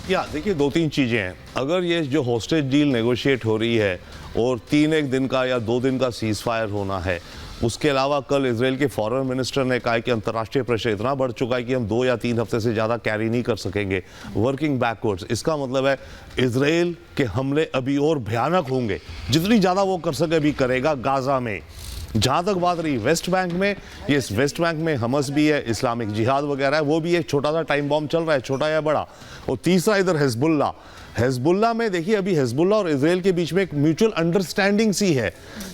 या देखिए, दो तीन चीज़ें हैं। अगर ये जो होस्टेज डील नेगोशिएट हो रही है और 3 दिन का या 2 दिन का सीज फायर होना है, उसके अलावा कल इजराइल के फॉरेन मिनिस्टर ने कहा कि अंतर्राष्ट्रीय प्रेशर इतना बढ़ चुका है कि हम 2 या 3 हफ्ते से ज़्यादा कैरी नहीं कर सकेंगे, वर्किंग बैकवर्ड्स। इसका मतलब है इजराइल के हमले अभी और भयानक होंगे, जितनी ज़्यादा वो कर सके अभी करेगा गाजा में। जहाँ तक बात रही वेस्ट बैंक में, ये वेस्ट बैंक में हमस भी है, इस्लामिक जिहाद वगैरह है, वो भी एक छोटा सा टाइम बॉम्ब चल रहा है, छोटा या बड़ा। और तीसरा इधर हिजबुल्लाह में देखिए, अभी हिजबुल्लाह और इजराइल के बीच में एक म्यूचुअल अंडरस्टैंडिंग सी है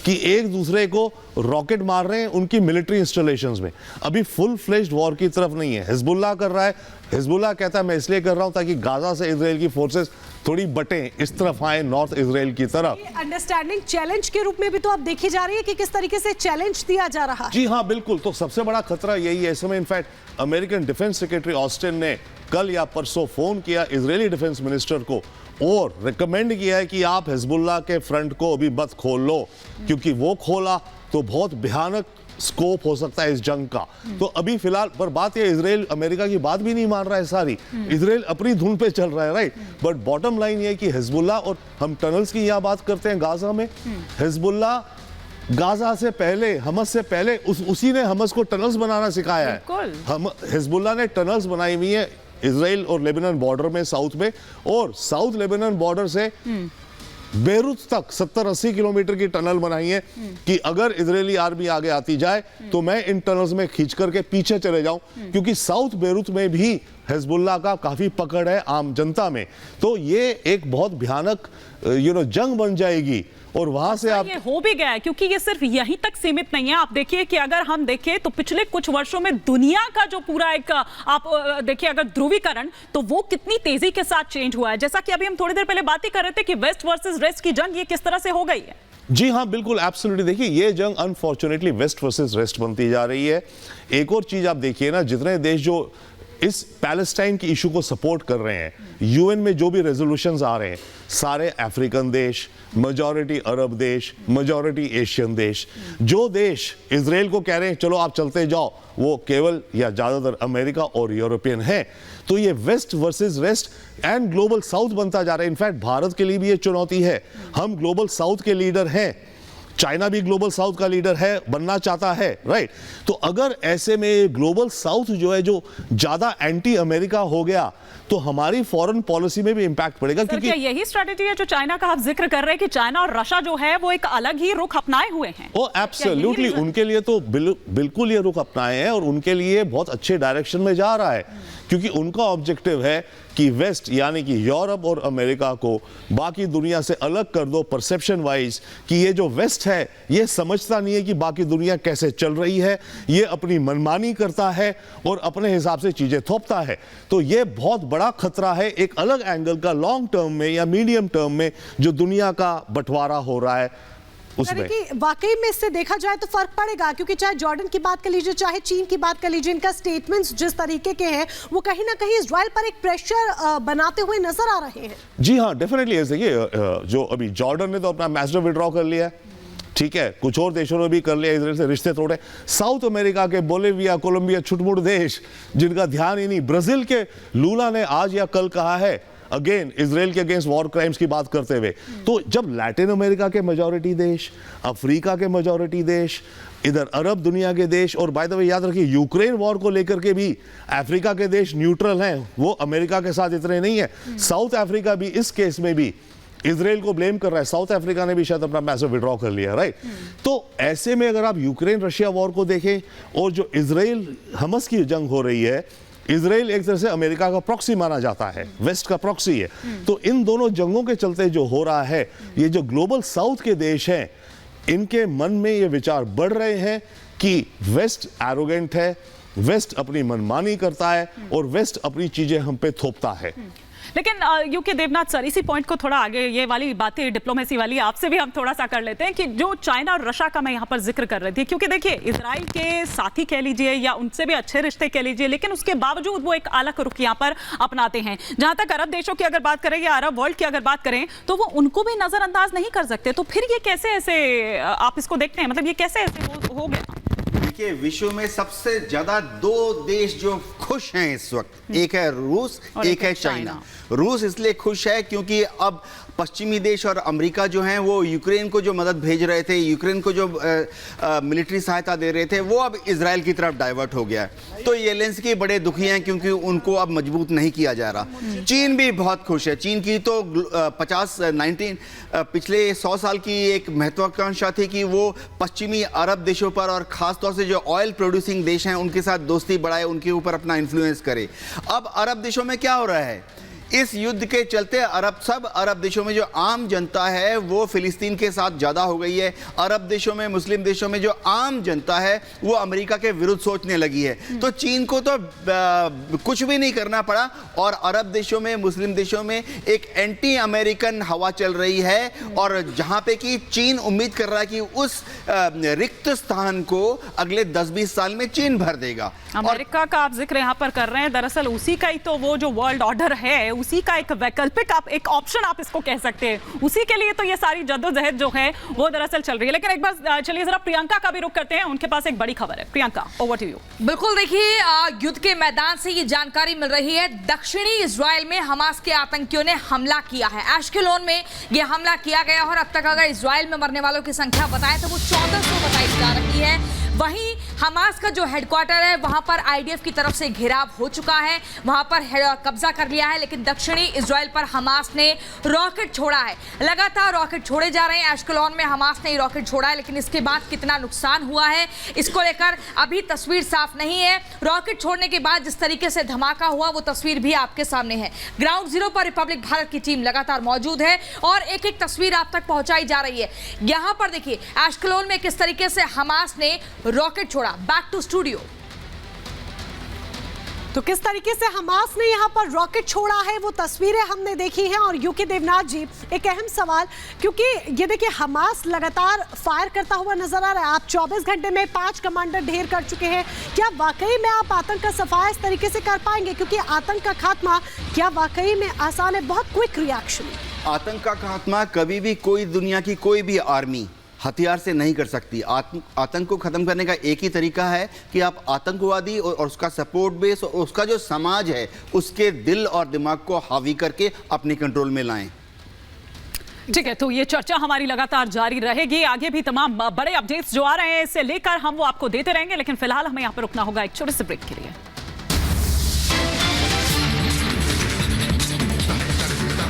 कि एक दूसरे को रॉकेट मार रहे हैं उनकी मिलिट्री इंस्टॉलेशंस में। अभी फुल फ्लेज्ड वॉर की तरफ नहीं है। हिजबुल्लाह कर रहा है, हिजबुल्लाह कहता है मैं इसलिए कर रहा हूं ताकि गाजा से इजराइल की फोर्सेस थोड़ी बटें, इस तरफ आए, नॉर्थ इजराइल की तरफ। अंडरस्टैंडिंग चैलेंज के रूप में भी तो आप देखी जा रही है कि किस तरीके से चैलेंज दिया जा रहा है। जी हाँ, बिल्कुल। तो सबसे बड़ा खतरा यही है इस समय। In fact American defence secretary Austin ने कल या परसों फोन किया इजरायली डिफेंस मिनिस्टर को और रिकमेंड किया है कि आप हिजबुल्लाह के फ्रंट को अभी मत खोल लो, क्योंकि वो खोला तो बहुत भयानक स्कोप हो सकता है इस जंग का। तो अभी फिलहाल पर बात ये, इजराइल अमेरिका की बात भी नहीं मान रहा है सारी, इजराइल अपनी धुन पे चल रहा है, राइट। बट बॉटम लाइन ये कि हिजबुल्लाह, और हम टनल्स की यहाँ बात करते हैं गाजा में, हिजबुल्लाह गाजा से पहले, हमस से पहले उसी ने हमस को टनल्स बनाना सिखाया है। हिजबुल्लाह ने टनल्स बनाई हुई है इजराइल और लेबनान बॉर्डर में, साउथ में, और साउथ लेबनान बॉर्डर से बेरूत तक 70-80 किलोमीटर की टनल बनाई है कि अगर इजरायली आर्मी आगे आती जाए तो मैं इन टनल्स में खींच करके पीछे चले जाऊं, क्योंकि साउथ बेरूत में भी हिजबुल्लाह का काफी पकड़ है आम जनता में। तो ये एक बहुत भयानक जंग बन जाएगी। और वहां से आप, ये हो भी गया है, क्योंकि ये सिर्फ यहीं तक सीमित नहीं है। आप देखिए कि अगर हम देखें तो पिछले कुछ वर्षों में दुनिया का जो पूरा एक आप देखिए अगर ध्रुवीकरण, तो वो कितनी तेजी के साथ चेंज हुआ है। जैसा कि अभी हम थोड़ी देर पहले बात ही कर रहे थे कि वेस्ट वर्सेस रेस्ट की जंग ये किस तरह से हो गई है। जी हाँ, बिल्कुल, एब्सोल्युटली। देखिए, ये जंग अनफॉर्चुनेटली वेस्ट वर्सेस रेस्ट बनती जा रही है। एक और चीज आप देखिए ना, जितने देश जो इस पैलेस्टाइन की इशू को सपोर्ट कर रहे हैं, यूएन में जो भी रेजोल्यूशंस आ रहे हैं, सारे अफ्रीकन देश, मेजॉरिटी अरब देश, मेजॉरिटी एशियन देश। जो देश इजराइल को कह रहे हैं चलो आप चलते जाओ, वो केवल या ज्यादातर अमेरिका और यूरोपियन है। तो ये west versus west and global south बनता जा रहा है। इनफैक्ट भारत के लिए भी ये चुनौती है। हम ग्लोबल साउथ के लीडर हैं, चाइना भी ग्लोबल साउथ का लीडर है, बनना चाहता है, राइट। तो अगर ऐसे में ग्लोबल साउथ जो है, जो ज्यादा एंटी अमेरिका हो गया, तो हमारी फॉरेन पॉलिसी में भी इंपैक्ट पड़ेगा। क्योंकि क्या यही स्ट्रेटेजी है जो चाइना का आप जिक्र कर रहे हैं कि चाइना और रशिया जो है वो एक अलग ही रुख अपनाए हुए हैं? ओ एब्सोल्युटली, उनके लिए तो बिल्कुल ये रुख अपनाए हैं और उनके लिए बहुत अच्छे डायरेक्शन में जा रहा है, क्योंकि उनका ऑब्जेक्टिव है कि वेस्ट यानी कि यूरोप और अमेरिका को बाकी दुनिया से अलग कर दो परसेप्शन वाइज, कि ये जो वेस्ट है ये समझता नहीं है कि बाकी दुनिया कैसे चल रही है, ये अपनी मनमानी करता है और अपने हिसाब से चीजें थोपता है। तो ये बहुत बड़ा खतरा है एक अलग एंगल का, लॉन्ग टर्म में या मीडियम टर्म में, जो दुनिया का बंटवारा हो रहा है उसमें। कि वाकई में इससे देखा जाए तो फर्क पड़ेगा, क्योंकि चाहे जॉर्डन की बात कर लीजिए, चाहे चीन की बात कर लीजिए, इनका स्टेटमेंट्स जिस तरीके के हैं वो कहीं ना कहीं इजराइल पर एक प्रेशर बनाते हुए नजर आ रहे हैं। जी हाँ, डेफिनेटली। देखिए, जो अभी जॉर्डन ने तो अपना एम्बेसडर विड्रॉ कर लिया है, ठीक है, कुछ और देशों ने भी कर लिया, इजराइल से रिश्ते तोड़े। साउथ अमेरिका के बोलिविया, कोलंबिया, छुटमुट देश जिनका ध्यान ही नहीं। ब्राजील के लूला ने आज या कल कहा है अगेन इजराइल के अगेंस्ट वॉर क्राइम्स की बात करते हुए। तो जब लैटिन अमेरिका के मेजॉरिटी देश, अफ्रीका के मेजॉरिटी देश, इधर अरब दुनिया के देश, और बाय द वे याद रखिए यूक्रेन वॉर को लेकर के भी अफ्रीका के देश न्यूट्रल हैं, वो अमेरिका के साथ इतने नहीं है। साउथ अफ्रीका भी इस केस में भी इजराइल को ब्लेम कर रहा है। साउथ अफ्रीका ने भी शायद अपना मैसेज विड्रॉ कर लिया, राइट। तो ऐसे में अगर आप यूक्रेन रशिया वॉर को देखें और जो इजराइल हमस की जंग हो रही है, इजराइल एक तरह से अमेरिका का प्रॉक्सी माना जाता है, वेस्ट का प्रॉक्सी है। तो इन दोनों जंगों के चलते जो हो रहा है, ये जो ग्लोबल साउथ के देश हैं, इनके मन में ये विचार बढ़ रहे हैं कि वेस्ट एरोगेंट है, वेस्ट अपनी मनमानी करता है और वेस्ट अपनी चीजें हम पे थोपता है। लेकिन यूके देवनाथ सर, इसी पॉइंट को थोड़ा आगे, ये वाली बातें डिप्लोमेसी वाली आपसे भी हम थोड़ा सा कर लेते हैं कि जो चाइना और रशिया का मैं यहाँ पर जिक्र कर रही थी, क्योंकि देखिए इजराइल के साथी कह लीजिए या उनसे भी अच्छे रिश्ते कह लीजिए, लेकिन उसके बावजूद वो एक अलग रुख यहाँ पर अपनाते हैं। जहाँ तक अरब देशों की अगर बात करें या अरब वर्ल्ड की अगर बात करें, तो वो उनको भी नजरअंदाज नहीं कर सकते। तो फिर ये कैसे ऐसे आप इसको देखते हैं, मतलब ये कैसे ऐसे हो गया? देखिए, विश्व में सबसे ज्यादा 2 देश जो खुश हैं इस वक्त, एक है रूस, और एक है चाइना। रूस इसलिए खुश है क्योंकि अब पश्चिमी देश और अमेरिका जो हैं वो यूक्रेन को जो मदद भेज रहे थे, यूक्रेन को जो मिलिट्री सहायता दे रहे थे, वो अब इजराइल की तरफ डाइवर्ट हो गया है। तो येलेंस्की बड़े दुखी हैं क्योंकि उनको अब मजबूत नहीं किया जा रहा। चीन भी बहुत खुश है। चीन की तो पिछले 100 साल की एक महत्वाकांक्षा थी कि वो पश्चिमी अरब देशों पर और खासतौर से जो ऑयल प्रोड्यूसिंग देश हैं उनके साथ दोस्ती बढ़ाए, उनके ऊपर अपना इन्फ्लुएंस करे। अब अरब देशों में क्या हो रहा है, इस युद्ध के चलते सब अरब देशों में जो आम जनता है वो फिलिस्तीन के साथ ज़्यादा हो गई है। अरब देशों में, मुस्लिम देशों में जो आम जनता है वो अमेरिका के विरुद्ध सोचने लगी है। तो चीन को तो कुछ भी नहीं करना पड़ा और अरब देशों में, मुस्लिम देशों में एक एंटी अमेरिकन हवा चल रही है। और जहाँ पे कि चीन उम्मीद कर रहा है कि उस रिक्त स्थान को अगले 10-20 साल में चीन भर देगा। अमेरिका का आप जिक्र यहाँ पर कर रहे हैं, दरअसल उसी का ही तो वो जो वर्ल्ड ऑर्डर है, उसी का एक वैकल्पिक आप एक ऑप्शन आप इसको कह सकते हैं, उसी के लिए तो ये सारी जद्दोजहद जो है वो दरअसल चल रही है। लेकिन एक बार चलिए जरा प्रियंका का भी रुख करते हैं, उनके पास एक बड़ी खबर है। Priyanka, over to you. बिल्कुल, देखिए युद्ध के मैदान से ये जानकारी मिल रही है, दक्षिणी इजराइल में हमास के आतंकियों ने हमला किया है। एश्केलोन में ये हमला किया गया और अब तक अगर इजराइल में मरने वालों की संख्या बताएं तो वो 1400 बताई जा रही है। वहीं हमास का जो हेडक्वार्टर है वहां पर आईडीएफ की तरफ से घेराव हो चुका है, वहां पर कब्जा कर लिया है। लेकिन दक्षिणी इजराइल पर हमास ने रॉकेट छोड़ा है, लगातार रॉकेट छोड़े जा रहे हैं। एश्केलोन में हमास ने रॉकेट छोड़ा है, लेकिन इसके बाद कितना नुकसान हुआ है इसको लेकर अभी तस्वीर साफ नहीं है। रॉकेट छोड़ने के बाद जिस तरीके से धमाका हुआ वो तस्वीर भी आपके सामने है। ग्राउंड जीरो पर रिपब्लिक भारत की टीम लगातार मौजूद है और एक एक तस्वीर आप तक पहुंचाई जा रही है। यहां पर देखिए एश्केलोन में किस तरीके से हमास ने रॉकेट छोड़ा। Back to studio. तो किस तरीके से हमास ने यहाँ पर रॉकेट छोड़ा है वो तस्वीरें हमने देखी हैं। और यूके देवनाथ जी, एक अहम सवाल, क्योंकि ये देखिए हमास लगातार फायर करता हुआ नजर आ रहा है। आप 24 घंटे में 5 कमांडर ढेर कर चुके हैं। क्या वाकई में आप आतंक का सफाया इस तरीके से कर पाएंगे, क्योंकि आतंक का खात्मा क्या वाकई में आसान है? बहुत क्विक रिएक्शन। आतंक का खात्मा कभी भी कोई दुनिया की कोई भी आर्मी हथियार से नहीं कर सकती। आतंक को खत्म करने का एक ही तरीका है कि आप आतंकवादी और उसका सपोर्ट बेस और उसका जो समाज है उसके दिल और दिमाग को हावी करके अपने कंट्रोल में लाएं। ठीक है, तो ये चर्चा हमारी लगातार जारी रहेगी। आगे भी तमाम बड़े अपडेट्स जो आ रहे हैं इससे लेकर हम वो आपको देते रहेंगे, लेकिन फिलहाल हमें यहाँ पर रुकना होगा एक छोटे से ब्रेक के लिए।